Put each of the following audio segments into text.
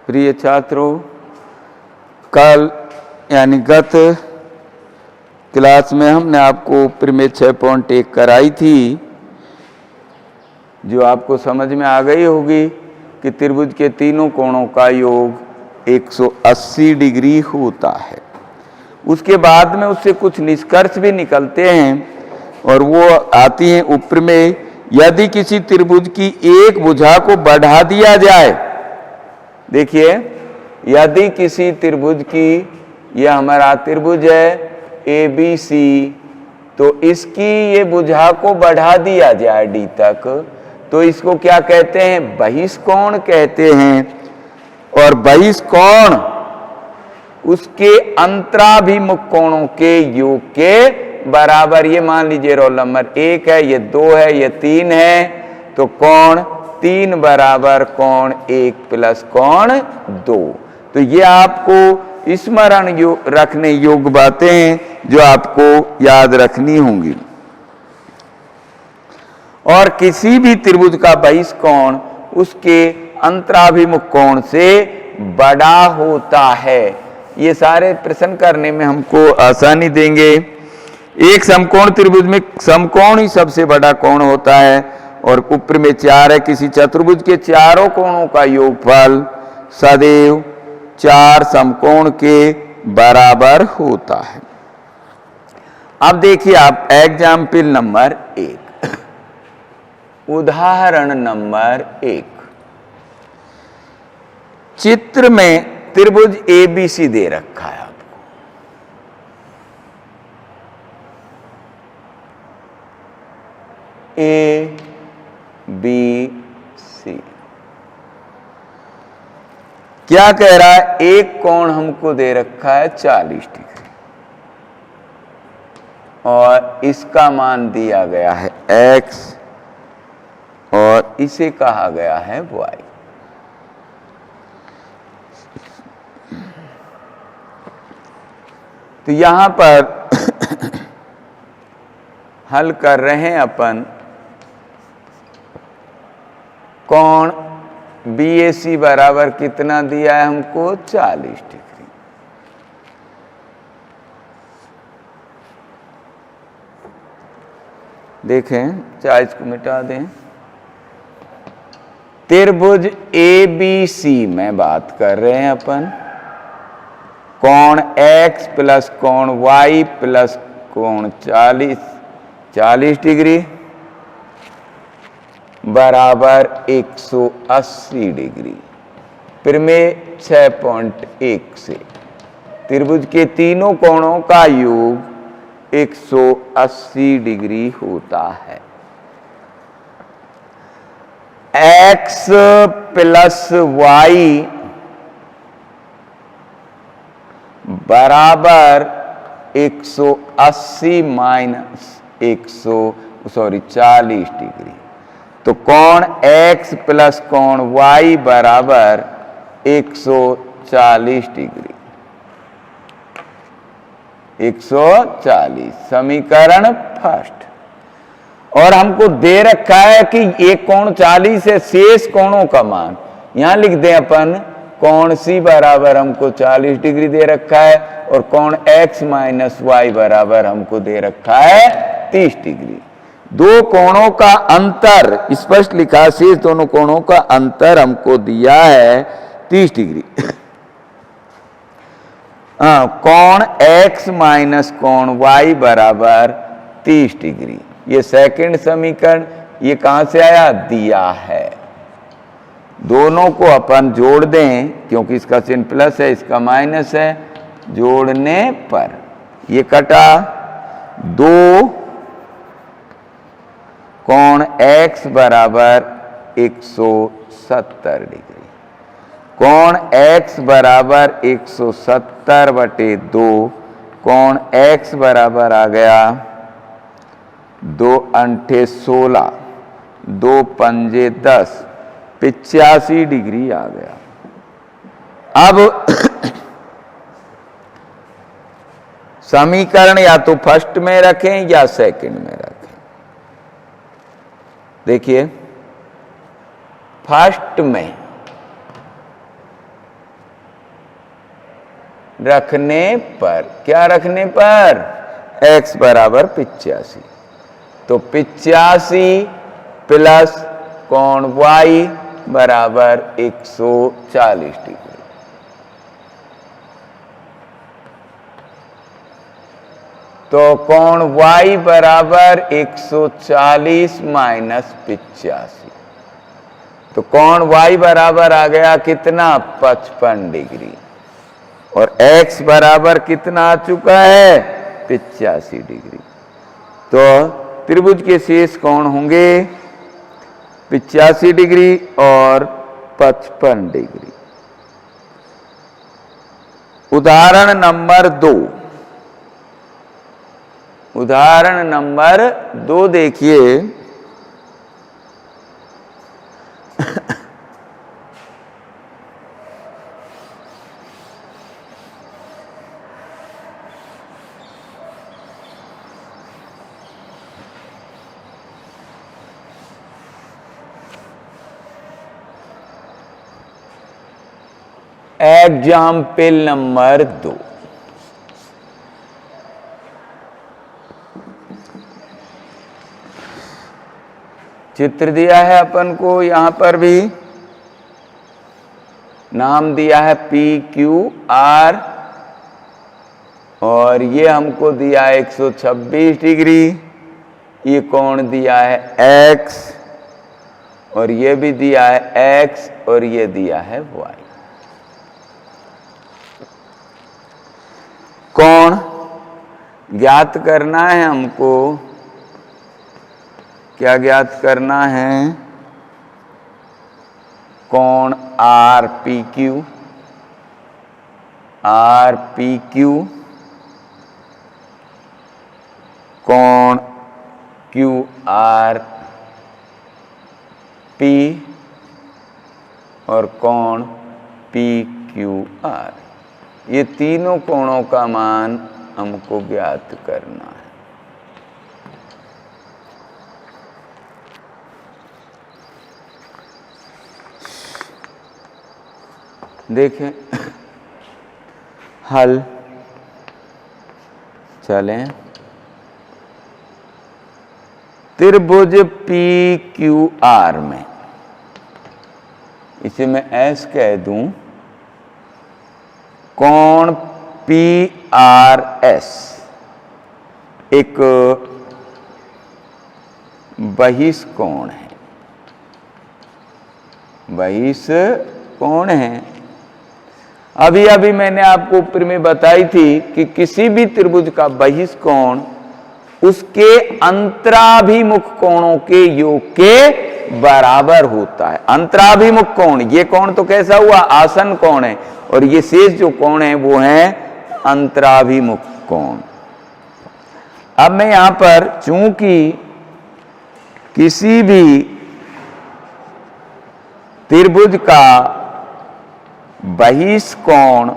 प्रिय छात्रों, कल यानी गत क्लास में हमने आपको प्रमेय 6.1 कराई थी, जो आपको समझ में आ गई होगी कि त्रिभुज के तीनों कोणों का योग 180 डिग्री होता है। उसके बाद में उससे कुछ निष्कर्ष भी निकलते हैं और वो आती हैं उपप्रमेय। यदि किसी त्रिभुज की एक भुजा को बढ़ा दिया जाए, देखिए, यदि किसी त्रिभुज की, यह हमारा त्रिभुज है ABC, तो इसकी ये भुजा को बढ़ा दिया जाए D तक, तो इसको क्या कहते हैं? बहिष्कोण कहते हैं। और बहिष्कोण उसके अंतराभिमुख कोणों के योग के बराबर। ये मान लीजिए रोल नंबर 1 है, ये 2 है, ये 3 है, तो कोण 3 बराबर कोण 1 प्लस कोण 2। तो ये आपको स्मरण रखने योग्य बातें हैं जो आपको याद रखनी होंगी। और किसी भी त्रिभुज का बहिष्कोण उसके अंतराभिमुख कोण से बड़ा होता है। ये सारे प्रश्न करने में हमको आसानी देंगे। एक समकोण त्रिभुज में समकोण ही सबसे बड़ा कोण होता है और उपप्रमेय 4 है। किसी चतुर्भुज के चारों कोणों का योगफल सदैव 4 समकोण के बराबर होता है। अब देखिए आप एग्जाम्पल नंबर 1, उदाहरण नंबर 1। चित्र में त्रिभुज ABC दे रखा है आपको। ABC क्या कह रहा है? एक कोण हमको दे रखा है 40 डिग्री और इसका मान दिया गया है X और इसे कहा गया है Y। तो यहां पर हल कर रहे हैं अपन। कोण BAC बराबर कितना दिया है हमको? 40 डिग्री। देखें, चाहे इसको मिटा दें। त्रिभुज ABC में बात कर रहे हैं अपन। कोण X प्लस कोण Y प्लस कोण 40 डिग्री बराबर 180 डिग्री। प्रमेय 6.1 से त्रिभुज के तीनों कोणों का योग 180 डिग्री होता है। X प्लस Y बराबर 180 माइनस 40 डिग्री। तो कोण X प्लस कोण Y बराबर 140 डिग्री। 140 समीकरण फर्स्ट। और हमको दे रखा है कि एक कोण 40 है, शेष कोणों का मान यहां लिख दें अपन। कोण C बराबर हमको 40 डिग्री दे रखा है और कोण X माइनस Y बराबर हमको दे रखा है 30 डिग्री। दो कोणों का अंतर स्पष्ट लिखा, शेष दोनों कोणों का अंतर हमको दिया है 30 डिग्री। कोण X माइनस कोण Y बराबर 30 डिग्री। ये सेकंड समीकरण, ये कहां से आया? दिया है। दोनों को अपन जोड़ दें, क्योंकि इसका चिन्ह प्लस है, इसका माइनस है। जोड़ने पर ये कटा। 2 कोण X बराबर 170 डिग्री। कोण X बराबर 170/2। कोण X बराबर आ गया 2 अंठे 16, 2 पंजे 10, 85 डिग्री आ गया। अब समीकरण या तो फर्स्ट में रखें या सेकंड में रखें। देखिए, फर्स्ट में रखने पर, क्या रखने पर? x बराबर 85। तो 85 प्लस कोण y बराबर 140 डिग्री। तो कोण y बराबर 140 माइनस 85। तो कोण y बराबर आ गया कितना? 55 डिग्री। और x बराबर कितना आ चुका है? 85 डिग्री। तो त्रिभुज के शेष कोण होंगे 85 डिग्री और 55 डिग्री। उदाहरण नंबर 2। उदाहरण नंबर 2 देखिए। Example number 2। चित्र दिया है अपन को, यहां पर भी नाम दिया है PQR और ये हमको दिया है 126 डिग्री। ये कोण दिया है x और ये भी दिया है x और ये दिया है y। कोण ज्ञात करना है हमको। क्या ज्ञात करना है? कोण RPQ। कोण QRP और कोण PQR। ये तीनों कोणों का मान हमको ज्ञात करना है। देखें हल चलें। त्रिभुज PQR में, इसे मैं S कह दूं, कोण PRS एक बहिष्कोण है। बहिष्कोण है। अभी मैंने आपको ऊपर में बताई थी कि किसी भी त्रिभुज का बहिष्कोण उसके अंतराभिमुख कोणों के योग के बराबर होता है। अंतराभिमुख कोण, ये कोण तो कैसा हुआ? आसन कोण है। और ये शेष जो कोण है वो है अंतराभिमुख कोण। अब मैं यहां पर चूंकि किसी भी त्रिभुज का बहिष्कोण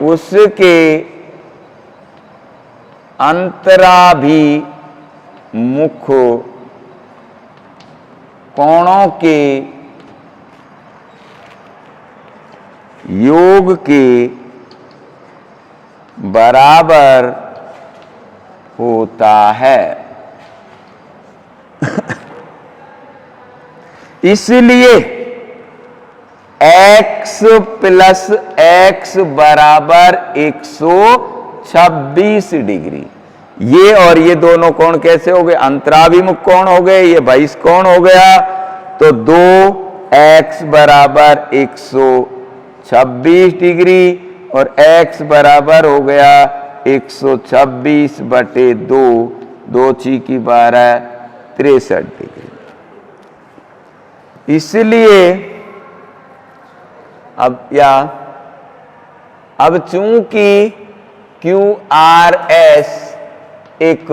उसके अंतराभिमुख कोणों के योग के बराबर होता है। इसलिए x प्लस x बराबर 126 डिग्री। ये और ये दोनों कोण कैसे हो गए? अंतराभिमुख कोण हो गए। ये बहिष्कोण हो गया। तो 2x बराबर 126 डिग्री और x बराबर हो गया 126 बटे 2, 2 × 12 63 डिग्री। इसलिए अब चूंकि QRS एक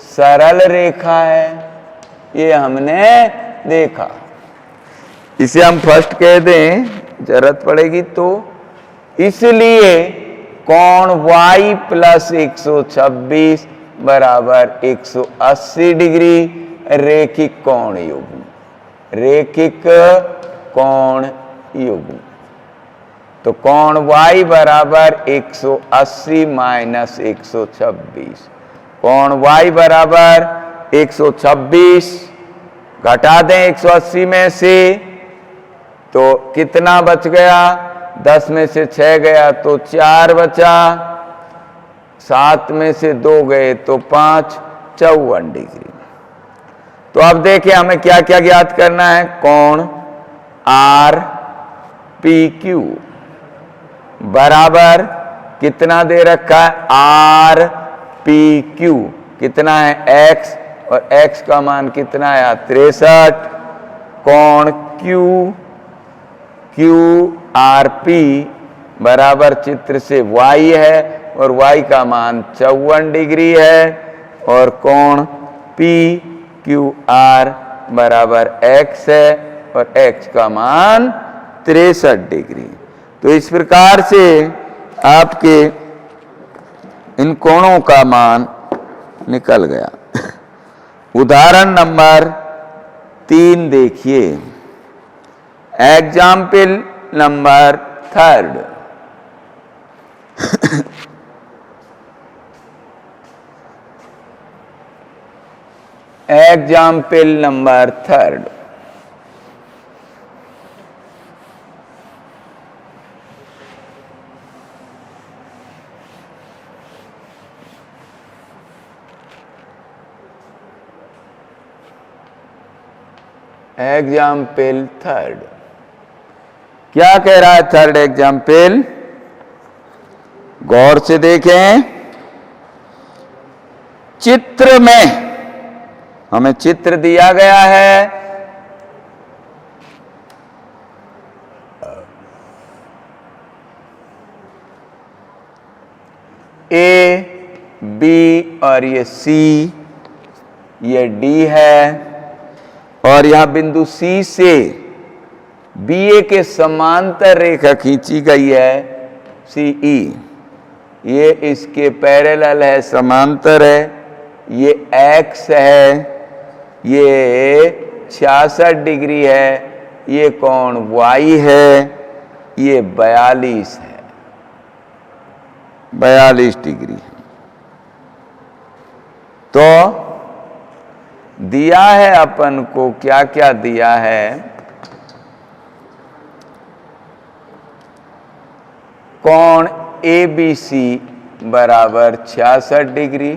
सरल रेखा है, ये हमने देखा। इसे हम फर्स्ट कह दें, जरूरत पड़ेगी तो। इसलिए कोण y प्लस 126 बराबर 180 डिग्री रैखिक कोण युग्म। रैखिक कोण युग्म। तो कोण y बराबर 180 माइनस 126। कोण y बराबर 126 घटा दें 180 में से तो कितना बच गया? 10 में से 6 गया तो 4 बचा, 7 में से 2 गए तो 5, 54 डिग्री। तो अब देखिए हमें क्या क्या ज्ञात करना है। कोण आर पी क्यू बराबर कितना दे रखा है? आर पी क्यू कितना है? x, और x का मान कितना है? 63। कोण क्यू क्यू आर पी बराबर चित्र से y है और y का मान 54 डिग्री है, और कोण पी क्यू आर बराबर x है और x का मान 63 डिग्री। तो इस प्रकार से आपके इन कोणों का मान निकल गया। उदाहरण नंबर 3 देखिए। Example number 3। Example number 3। Example 3 क्या कह रहा है? थर्ड एग्जाम्पल गौर से देखें। चित्र में हमें चित्र दिया गया है, ए बी और ये सी, ये डी है, और यहां बिंदु सी से बीए के समांतर रेखा खींची गई है सीई। ये इसके पैरेलल है, समांतर है। ये x है, ये 66 डिग्री है। ये कोण y है, ये 42 है, 42 डिग्री है। तो दिया है अपन को, क्या क्या दिया है? कोण ए बी सी बराबर 66 डिग्री,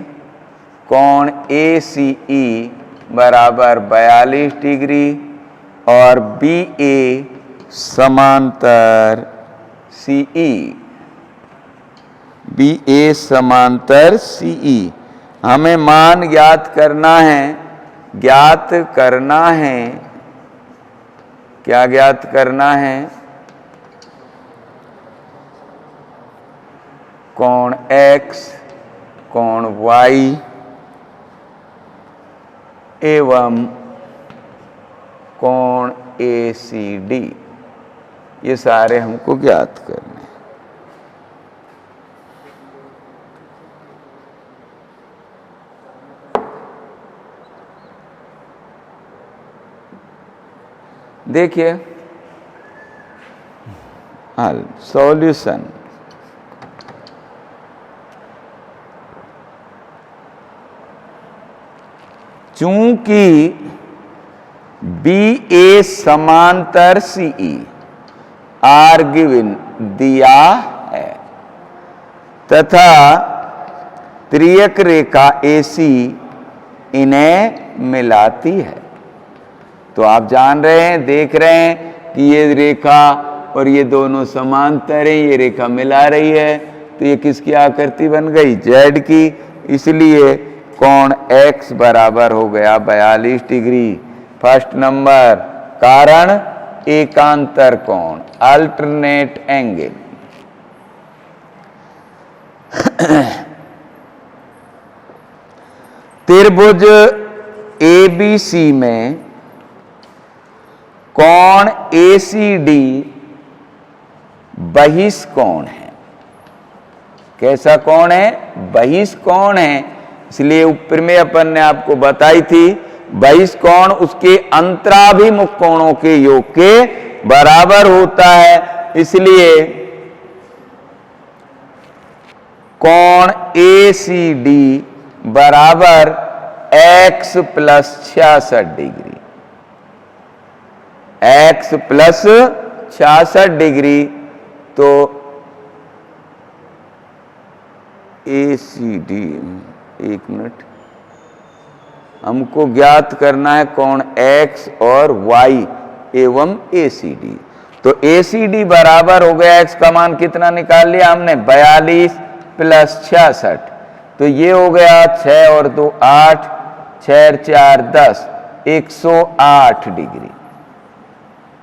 कोण ए सी ई बराबर 42 डिग्री, और बी ए समांतर सी ई, बी ए समांतर सी ई। हमें मान ज्ञात करना है, ज्ञात करना है। क्या ज्ञात करना है? कोण x, कोण y एवं कोण ACD, ये सारे हमको ज्ञात करने हैं। देखिए हल, सॉल्यूशन। चूंकि बी ए समांतर सीई आर गिवन दिया है तथा त्रियक रेखा एसी इन्हें मिलाती है, तो आप जान रहे हैं, देख रहे हैं कि ये रेखा और ये दोनों समांतर हैं, ये रेखा मिला रही है, तो ये किसकी आकृति बन गई? जेड की। इसलिए कोण x बराबर हो गया 42 डिग्री। फर्स्ट नंबर, कारण एकांतर कोण, अल्टरनेट एंगल। त्रिभुज एबीसी में कोण एसीडी बहिष्कोण है। कैसा कोण है? बहिष्कोण है। इसलिए ऊपर में अपन ने आपको बताई थी, बहिष्कोण उसके अंतराभिमुख कोणों के योग के बराबर होता है, इसलिए कोण ACD बराबर x plus 66 degree, x plus 66 degree. तो ACD, एक मिनट, हमको ज्ञात करना है कोण x और y एवं ACD। तो ACD बराबर हो गया, x का मान कितना निकाल लिया हमने, 42 प्लस 66, तो ये हो गया 6 और 2 8, 6 और 4 10, 108 डिग्री।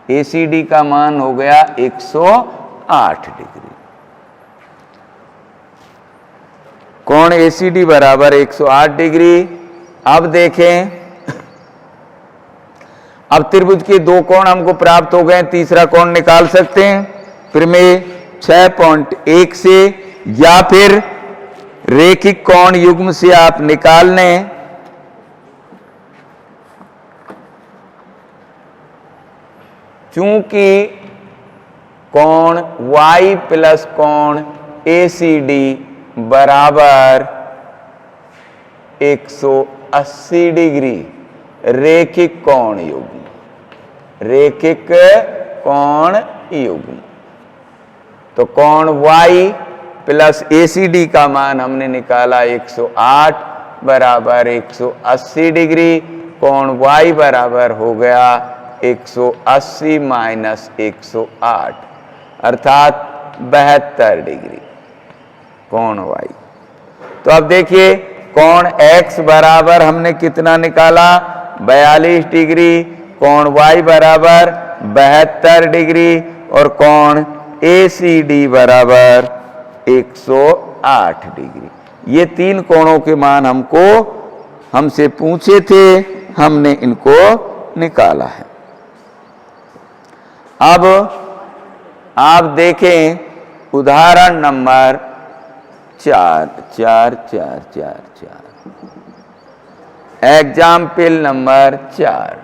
ACD का मान हो गया 108 डिग्री। कोण ACD बराबर 108 डिग्री। अब देखें, अब त्रिभुज के दो कोण हमको प्राप्त हो गए, तीसरा कोण निकाल सकते हैं प्रमेय 6.1 से, या फिर रेखिक कोण युग्म से आप निकाल लें। चूंकि कोण y प्लस कोण ACD बराबर 180 डिग्री, रेखिक कोण युग्म, रेखिक कोण युग्म, तो कोण y प्लस ACD का मान हमने निकाला 108 बराबर 180 डिग्री। कोण y बराबर हो गया 180 माइनस 108 अर्थात 72 डिग्री कोण y। तो अब देखिए, कोण x बराबर हमने कितना निकाला, 42 डिग्री, कोण y बराबर 72 डिग्री और कोण ACD बराबर 108 डिग्री। ये तीन कोणों के मान हमसे पूछे थे, हमने इनको निकाला है। अब आप देखें उदाहरण number 4, example number 4।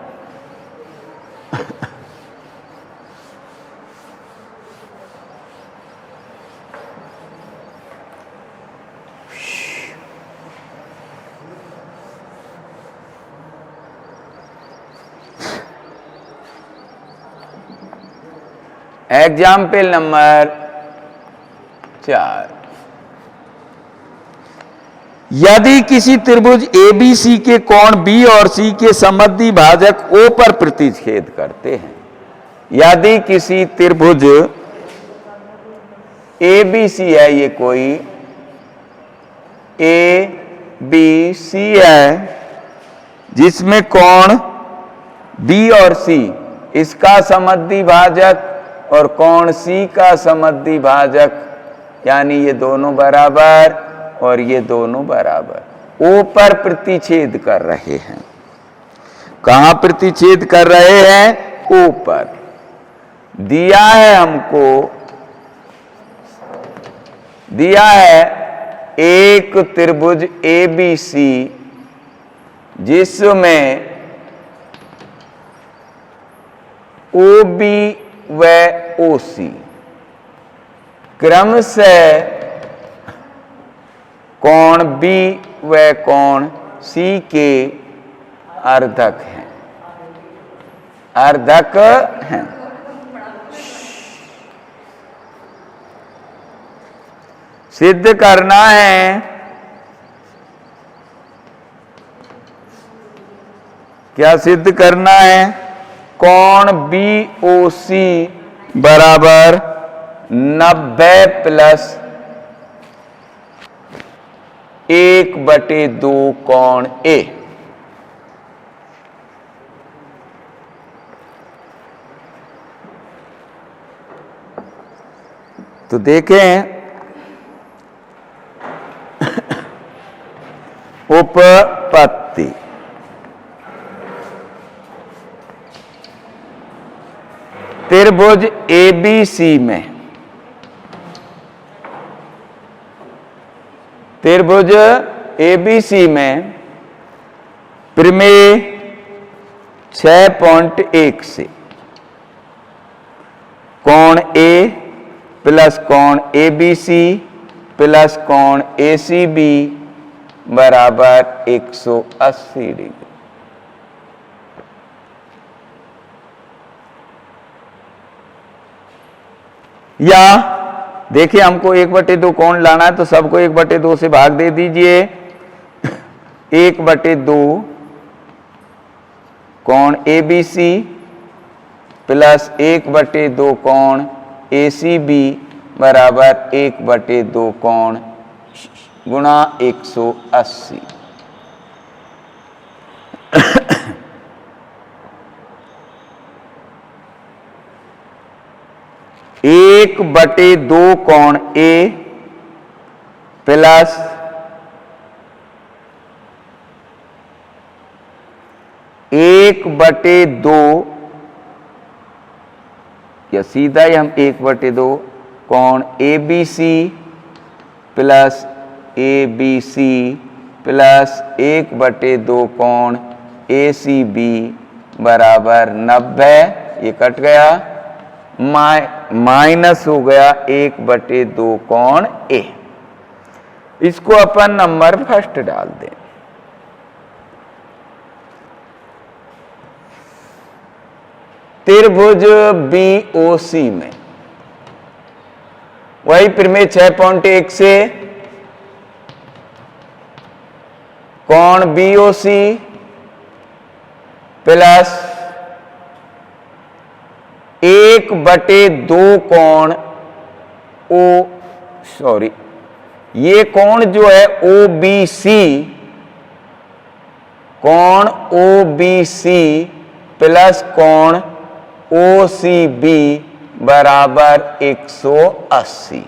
Example number 4, यदि किसी त्रिभुज ABC के कोण B और C के समद्वि भाजक O पर प्रतिच्छेद करते हैं, यदि किसी त्रिभुज ABC है, ये कोई ABC है जिसमें कोण B और C, इसका समद्वि भाजक और कोण C का समद्वि भाजक, यानी ये दोनों बराबर और ये दोनों बराबर, O पर प्रतिच्छेद कर रहे हैं। कहां प्रतिच्छेद कर रहे हैं? O पर। दिया है हमको, दिया है एक त्रिभुज ABC जिसमें OB व OC क्रमशः कोण B व कोण C के अर्धक हैं, अर्धक हैं। सिद्ध करना है, क्या सिद्ध करना है? कोण BOC बराबर 90 प्लस 1/2 कोण A। तो देखें उपपत्ति, त्रिभुज ABC में, त्रिभुज ABC में प्रमेय 6.1 से कोण ए प्लस कोण ए बी सी प्लस कोण ए सी बी बराबर 180 डिग्री। या देखिए हमको 1/2 कोण लाना है तो सबको 1/2 से भाग दे दीजिए। 1/2 कोण ए बी सी प्लस 1/2 कोण ए सी बी बराबर 1/2 कोण गुणा 180। 1/2 कोण ए प्लस 1/2 या सीधा ही हम 1/2 कोण A B C plus A B C plus 1/2 कोण ए सी बी बराबर 90। ये कट गया, माइनस हो गया 1/2 कोण ए। इसको अपन नंबर फर्स्ट डाल दें। त्रिभुज BOC में वही प्रमेय 6.1 से कोण BOC प्लस 1/2 कोण ये कोण जो है OBC, कोण OBC प्लस कोण OCB बराबर 180।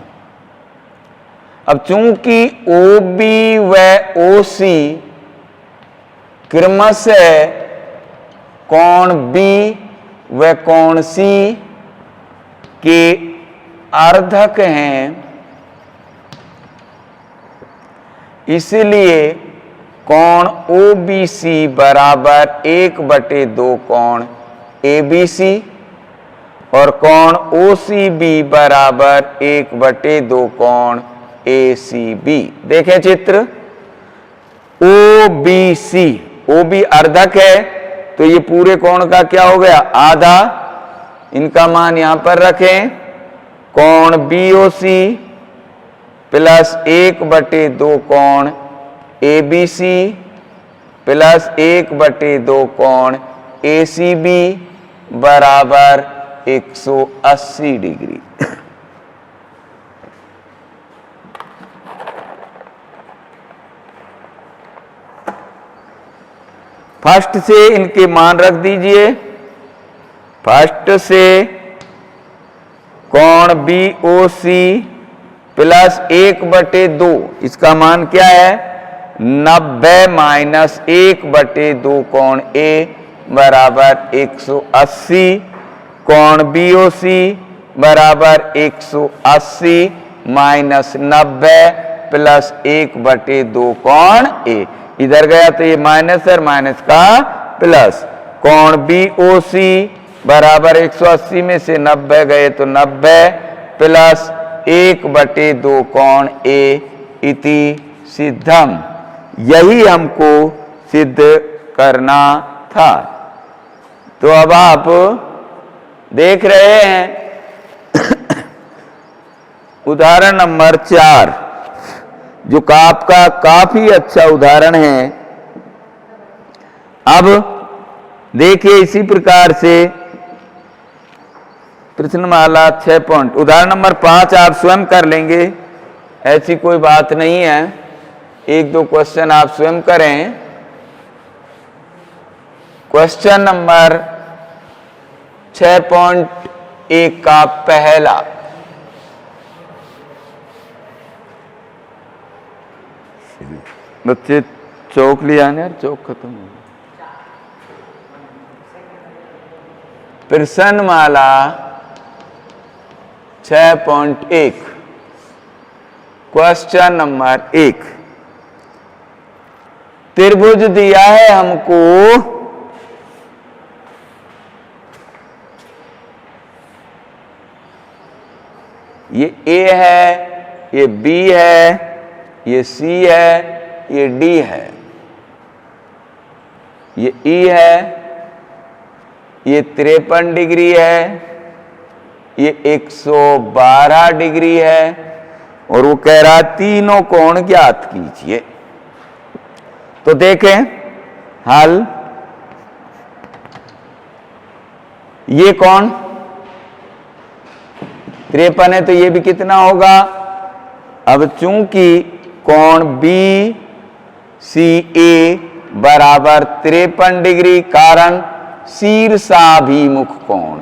अब चूंकि OB व OC क्रमशः कोण B व कोण C के अर्धक हैं, इसलिए कोण OBC बराबर 1/2 कोण ABC और कोण OCB बराबर 1/2 कोण ACB। देखें चित्र, OBC, OB अर्धक है तो ये पूरे कोण का क्या हो गया, आधा। इनका मान यहां पर रखें। कोण BOC प्लस 1/2 कोण ABC प्लस 1/2 कोण ACB बराबर 180 डिग्री। फर्स्ट से इनके मान रख दीजिए। फर्स्ट से कोण BOC प्लस 1/2, इसका मान क्या है 90 माइनस 1/2 कोण A बराबर 180। कोण BOC बराबर 180 माइनस 90 प्लस 1/2 कोण A। इधर गया तो ये माइनस और माइनस का प्लस। कोण BOC बराबर 180 में से 90 गए तो 90 प्लस 1/2 कोण A इति सिद्धम। यही हमको सिद्ध करना था। तो अब आप देख रहे हैं उदाहरण नंबर 4, जो आपका काफी अच्छा उदाहरण है। अब देखिए इसी प्रकार से प्रश्नमाला 6 पॉइंट, उदाहरण नंबर 5 आप स्वयं कर लेंगे, ऐसी कोई बात नहीं है। 1-2 क्वेश्चन आप स्वयं करें। क्वेश्चन नंबर 6.1 का पहला, बच्चे चौक ले आने यार, चौक खत्म हो गया। प्रश्नमाला 6.1 क्वेश्चन नंबर 1, त्रिभुज दिया है हमको ये ए है, ये बी है, ये सी है, ये डी है, ये ई है, ये 53 डिग्री है, ये 112 डिग्री है, और वो कह रहा तीनों कोण ज्ञात कीजिए। तो देखें हल, ये कोण 53 है तो ये भी कितना होगा। अब चूंकि कोण बी सी ए बराबर 53 डिग्री, कारण शीर्षाभिमुख कोण,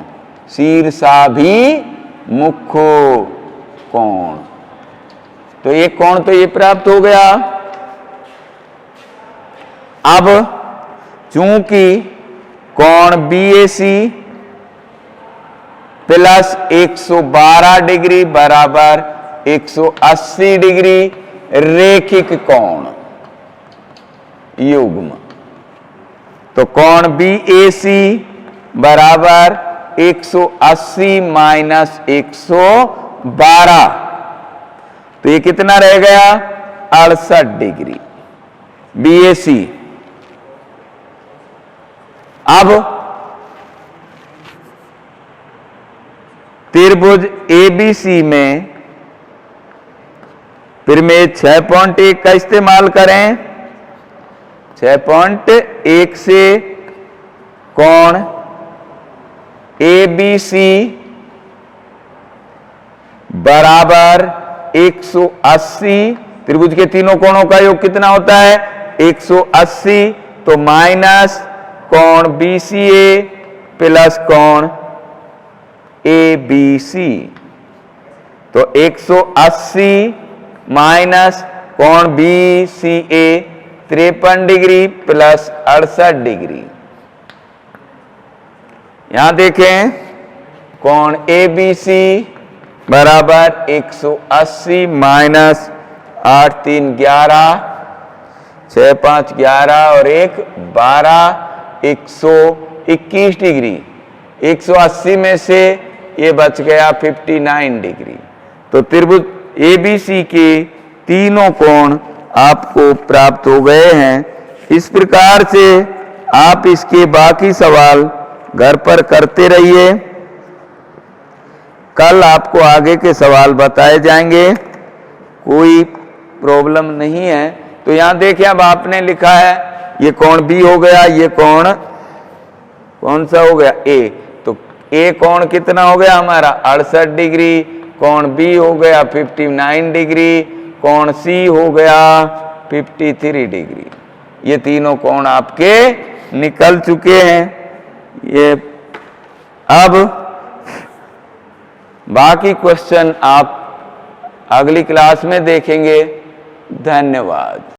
शीर्षाभिमुख कोण, तो एक कोण तो ये प्राप्त हो गया। अब चूंकि कोण बीएसी प्लस 112 डिग्री बराबर 180 डिग्री रेखिक कोण युग्म, तो कोण बीएसी बराबर 180 माइनस 112, तो ये कितना रह गया 68 डिग्री बीएसी। अब त्रिभुज एबीसी में फिर में 6.1 का इस्तेमाल करें। 6.1 से कोण एबीसी बराबर 180, त्रिभुज के तीनों कोणों का योग कितना होता है 180, तो माइनस कोण बीसीए प्लस कोण एबीसी, तो 180 माइनस कोण बीसीए 53 डिग्री प्लस 68 डिग्री। यहां देखें कोण एबीसी बराबर 180 माइनस 8 3 11, 6 5 11 और 1 12, 121 डिग्री। 180 में से ये बच गया 59 डिग्री। तो त्रिभुज एबीसी के तीनों कोण आपको प्राप्त हो गए हैं। इस प्रकार से आप इसके बाकी सवाल घर पर करते रहिए, कल आपको आगे के सवाल बताए जाएंगे, कोई प्रॉब्लम नहीं है। तो यहां देखिए अब आपने लिखा है ये कोण बी हो गया, ये कोण कौन सा हो गया ए, तो ए कोण कितना हो गया हमारा 68 डिग्री, कोण बी हो गया 59 डिग्री, कोण सी हो गया 53 डिग्री। ये तीनों कोण आपके निकल चुके हैं। ये अब बाकी क्वेश्चन आप अगली क्लास में देखेंगे। धन्यवाद।